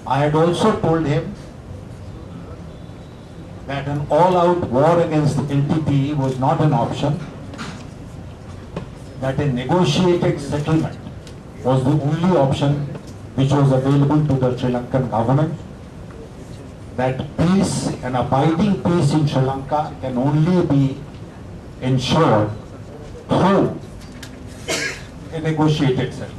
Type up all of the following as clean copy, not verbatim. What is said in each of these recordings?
I had also told him that an all-out war against the LTTE was not an option, that a negotiated settlement was the only option which was available to the Sri Lankan government, that peace, an abiding peace in Sri Lanka can only be ensured through a negotiated settlement.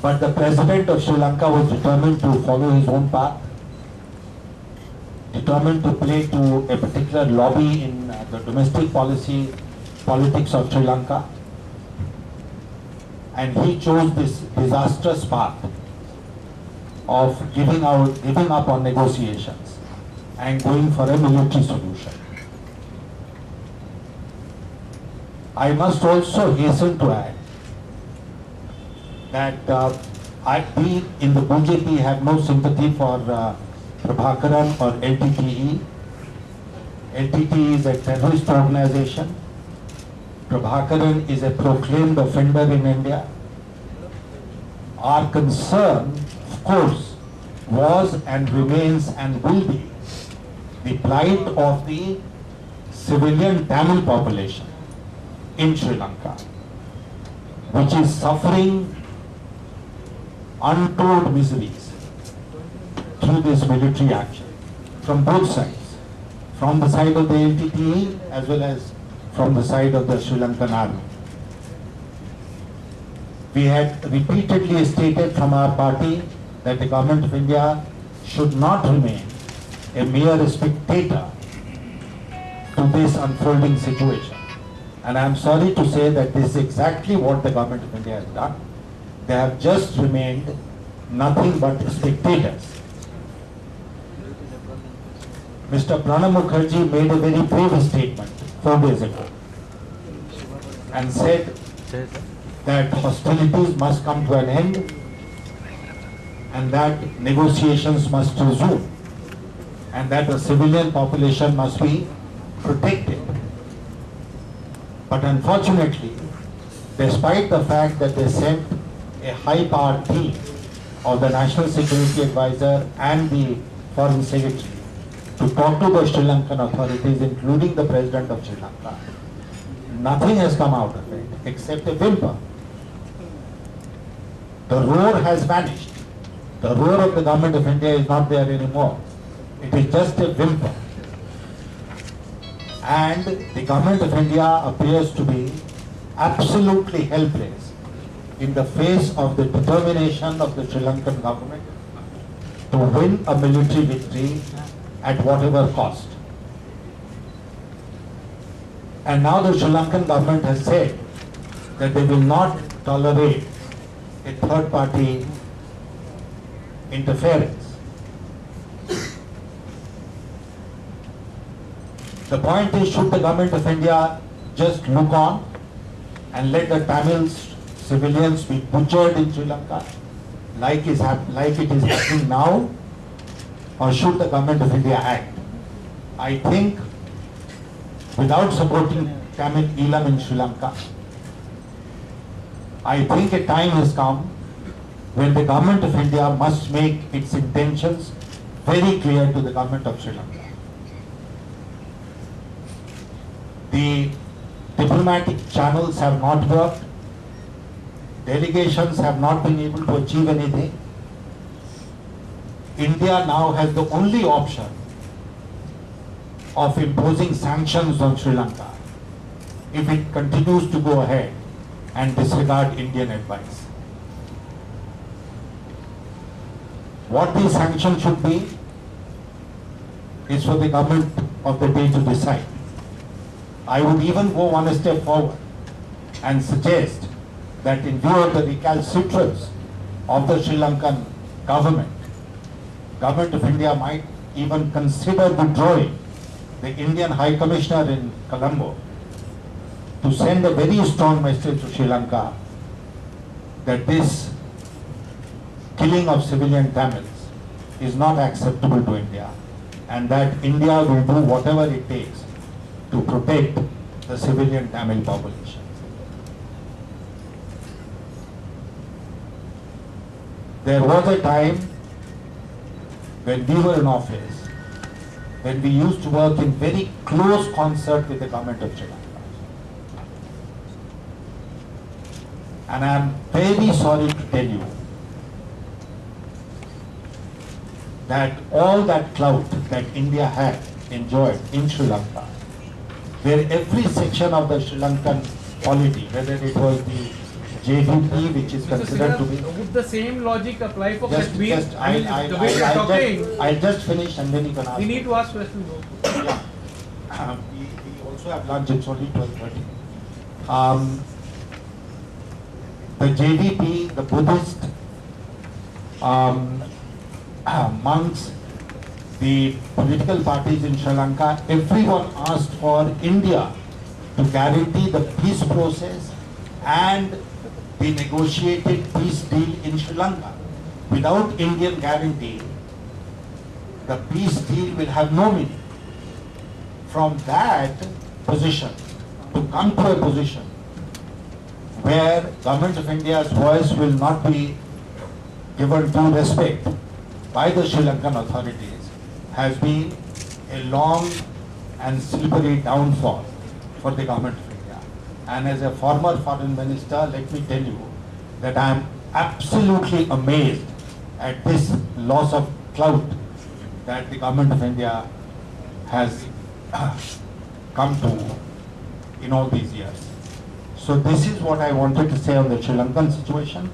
But the president of Sri Lanka was determined to follow his own path, determined to play to a particular lobby in the domestic politics of Sri Lanka, and he chose this disastrous path of giving up on negotiations and going for a military solution. I must also hasten to add that we in the BJP have no sympathy for Prabhakaran or LTTE. LTTE is a terrorist organization. Prabhakaran is a proclaimed offender in India. Our concern, of course, was and remains and will be the plight of the civilian Tamil population in Sri Lanka, which is suffering untold miseries through this military action from both sides, from the side of the LTTE as well as from the side of the Sri Lankan army. We had repeatedly stated from our party that the government of India should not remain a mere spectator to this unfolding situation. And I am sorry to say that this is exactly what the government of India has done. They have just remained nothing but spectators. Mr. Pranab Mukherjee made a very brave statement 4 days ago and said that hostilities must come to an end and that negotiations must resume and that the civilian population must be protected. But unfortunately, despite the fact that they sent a high-powered team of the National Security Advisor and the Foreign Secretary to talk to the Sri Lankan authorities, including the President of Sri Lanka, nothing has come out of it except a whimper. The roar has vanished. The roar of the government of India is not there anymore. It is just a whimper. And the government of India appears to be absolutely helpless in the face of the determination of the Sri Lankan government to win a military victory at whatever cost. And now the Sri Lankan government has said that they will not tolerate a third-party interference. The point is, should the government of India just look on and let the Tamil civilians be butchered in Sri Lanka like it is happening now, or should the government of India act? I think without supporting Tamil Eelam in Sri Lanka, I think a time has come when the government of India must make its intentions very clear to the government of Sri Lanka. The diplomatic channels have not worked. Delegations have not been able to achieve anything. India now has the only option of imposing sanctions on Sri Lanka if it continues to go ahead and disregard Indian advice. What these sanctions should be is for the government of the day to decide. I would even go one step forward and suggest that in view of the recalcitrance of the Sri Lankan government of India might even consider withdrawing the Indian High Commissioner in Colombo to send a very strong message to Sri Lanka that this killing of civilian Tamils is not acceptable to India and that India will do whatever it takes to protect the civilian Tamil population. There was a time when we were in office, when we used to work in very close concert with the government of Sri Lanka. And I am very sorry to tell you that all that clout that India had enjoyed in Sri Lanka, where every section of the Sri Lankan polity, whether it was the JVP, which is Mr. considered to be... Sinha, would the same logic apply for Kashmir? Just, I mean, the way you're talking, I'll just finish and then you can ask. we need to ask questions. Yeah. We also have lunch, it's only 12:30. The JVP, the Buddhist monks, the political parties in Sri Lanka, everyone asked for India to guarantee the peace process and the negotiated peace deal in Sri Lanka. Without Indian guarantee, the peace deal will have no meaning. From that position to come to a position where Government of India's voice will not be given due respect by the Sri Lankan authorities has been a long and slippery downfall for the Government of India. And as a former foreign minister, let me tell you that I am absolutely amazed at this loss of clout that the Government of India has come to in all these years. So this is what I wanted to say on the Sri Lankan situation.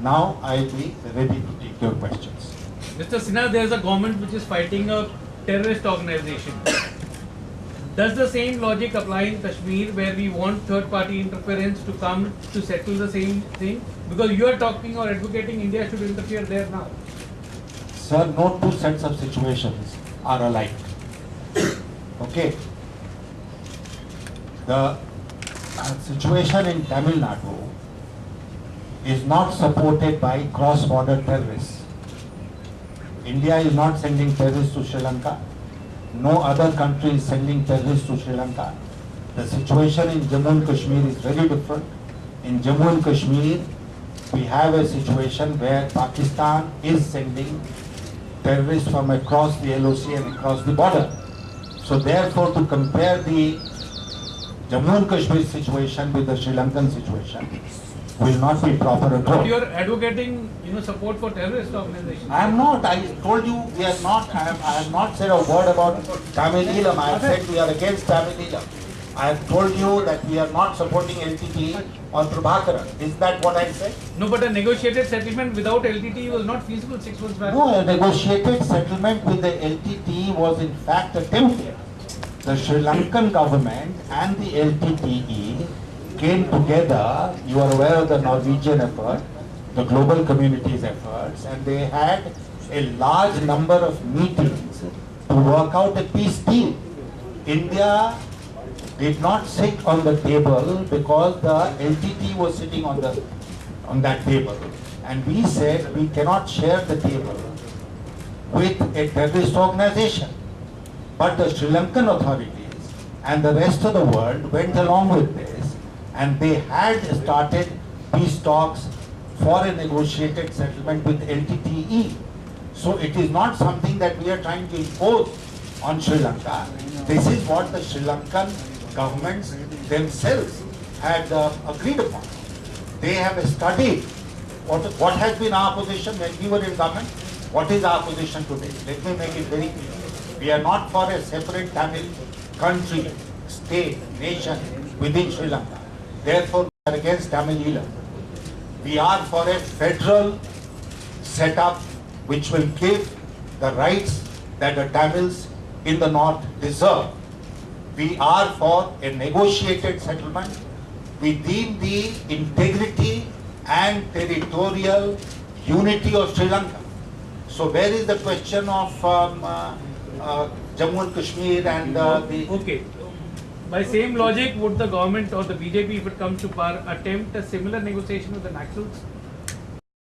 Now I will be ready to take your questions. Mr. Sinha, there is a government which is fighting a terrorist organization. Does the same logic apply in Kashmir, where we want third-party interference to come to settle the same thing? Because you are talking or advocating India should interfere there now. Sir, no two sets of situations are alike. Okay. The situation in Tamil Nadu is not supported by cross-border terrorists. India is not sending terrorists to Sri Lanka. No other country is sending terrorists to Sri Lanka. The situation in Jammu and Kashmir is very different. In Jammu and Kashmir, we have a situation where Pakistan is sending terrorists from across the LOC and across the border. So therefore, to compare the Jammu and Kashmir situation with the Sri Lankan situation will not be proper at all. But you are advocating, support for terrorist organizations. I am not. I told you we are not. I have not said a word about Tamil Eelam. I have said we are against Tamil Eelam. I have told you that we are not supporting LTT or Prabhakaran. Is that what I said? No, but a negotiated settlement without LTT was not feasible 6 months back. No, a negotiated settlement with the LTT was in fact attempted. The Sri Lankan government and the LTTE came together. You are aware of the Norwegian effort, the global community's efforts, and they had a large number of meetings to work out a peace deal. India did not sit on the table because the LTT was sitting on that table, and we said we cannot share the table with a terrorist organization. But the Sri Lankan authorities and the rest of the world went along with this, and they had started peace talks for a negotiated settlement with LTTE. So it is not something that we are trying to impose on Sri Lanka. This is what the Sri Lankan governments themselves had agreed upon. They have studied what has been our position when we were in government, what is our position today. Let me make it very clear. We are not for a separate Tamil country, state, nation within Sri Lanka. Therefore, we are against Tamil Eelam. We are for a federal setup which will give the rights that the Tamils in the north deserve. We are for a negotiated settlement. We deem the integrity and territorial unity of Sri Lanka. So where is the question of Jammu and Kashmir and the... Okay. By same logic, would the government or the BJP, if it comes to power, attempt a similar negotiation with the Naxals?